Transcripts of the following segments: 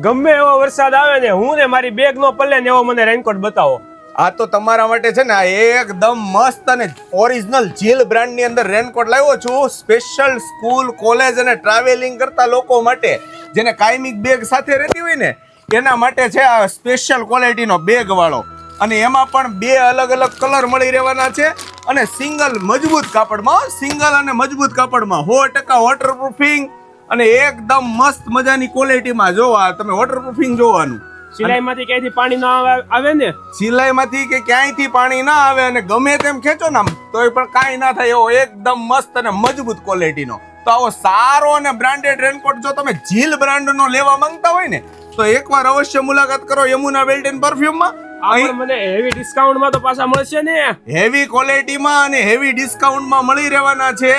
ગમે એવો વરસાદ આવે ને હું ને મારી બેગ નો પલ્લે ને એવો મને રેનકોટ બતાવો. આ તો તમારા માટે છે ને, આ એકદમ મસ્ત અને ઓરિજિનલ જીલ બ્રાન્ડ ની અંદર રેનકોટ લાવ્યો છું, સ્પેશિયલ સ્કૂલ, કોલેજ અને ટ્રાવેલિંગ કરતા લોકો માટે, જેને કાયમિક બેગ સાથે રહેતી હોય ને એના માટે છે આ સ્પેશિયલ ક્વોલિટીનો બેગ વાળો. અને એમાં પણ બે અલગ અલગ કલર મળી રહેવાના છે અને સિંગલ મજબૂત કાપડમાં, સિંગલ અને મજબૂત કાપડમાં 100% વોટરપ્રૂફિંગ અને એકદમ મસ્ત મજાની ક્વોલિટીમાં. જો આ તમે વોટરપ્રૂફિંગ જોવાનું, સિલાઈમાંથી ક્યાંયથી પાણી ના આવે ને, સિલાઈમાંથી કે ક્યાંયથી પાણી ના આવે અને ગમે તેમ ખેંચો ને આમ તોય પણ કાંઈ ના થાય એવો એકદમ મસ્ત અને મજબૂત ક્વોલિટીનો. તો આવો સારો અને બ્રાન્ડેડ રેનકોટ જો તમે જીલ બ્રાન્ડનો લેવા માંગતા હોય ને તો એકવાર અવશ્ય મુલાકાત કરો યમુના બેલ્ટ એન્ડ પરફ્યુમમાં. અહીં મને હેવી ડિસ્કાઉન્ટમાં તો પાછા મળશે ને, હેવી ક્વોલિટીમાં અને હેવી ડિસ્કાઉન્ટમાં મળી રહેવાના છે,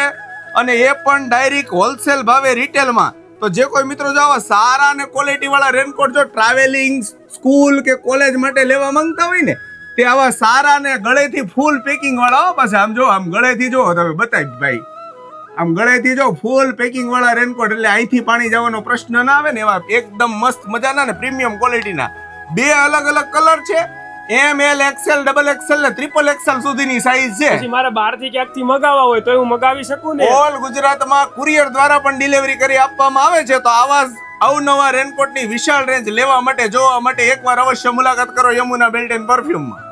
અને એ પણ ડાયરેક્ટ હોલસેલ ભાવે રિટેલમાં. તો જે કોઈ મિત્રો જો આવા સારા અને ક્વોલિટી વાળા રેનકોટ જો ટ્રાવેલિંગ, સ્કૂલ કે કોલેજ માટે લેવા માંગતા હોય ને તે આવા સારા ને ગળેથી ફૂલ પેકિંગ વાળા પાછા. આમ જો, આમ ગળેથી જો તમે બતાવી ભાઈ, આમ ગળેથી જો ફૂલ પેકિંગ વાળા રેનકોટ, એટલે અહીંથી પાણી જવાનો પ્રશ્ન ના આવે ને એવા એકદમ મસ્ત મજાના ને પ્રીમિયમ ક્વોલિટીના. બે અલગ અલગ કલર છે, એમ, એલ, એક્સેલ, ડબલ એક્સેલ ને ટ્રિપલ એક્સેલ સુધીની સાઈઝ છે. પછી મારે બહારથી ક્યાંકથી મગાવવા હોય તો હું મગાવી શકું ને? ઓલ ગુજરાતમાં કુરિયર દ્વારા પણ ડિલિવરી કરી આપવામાં આવે છે. તો આવા અવનવા રેનકોટની વિશાળ રેન્જ લેવા માટે, જોવા માટે એકવાર અવશ્ય મુલાકાત કરો યમુના બેલ્ટ એન્ડ પરફ્યુમમાં.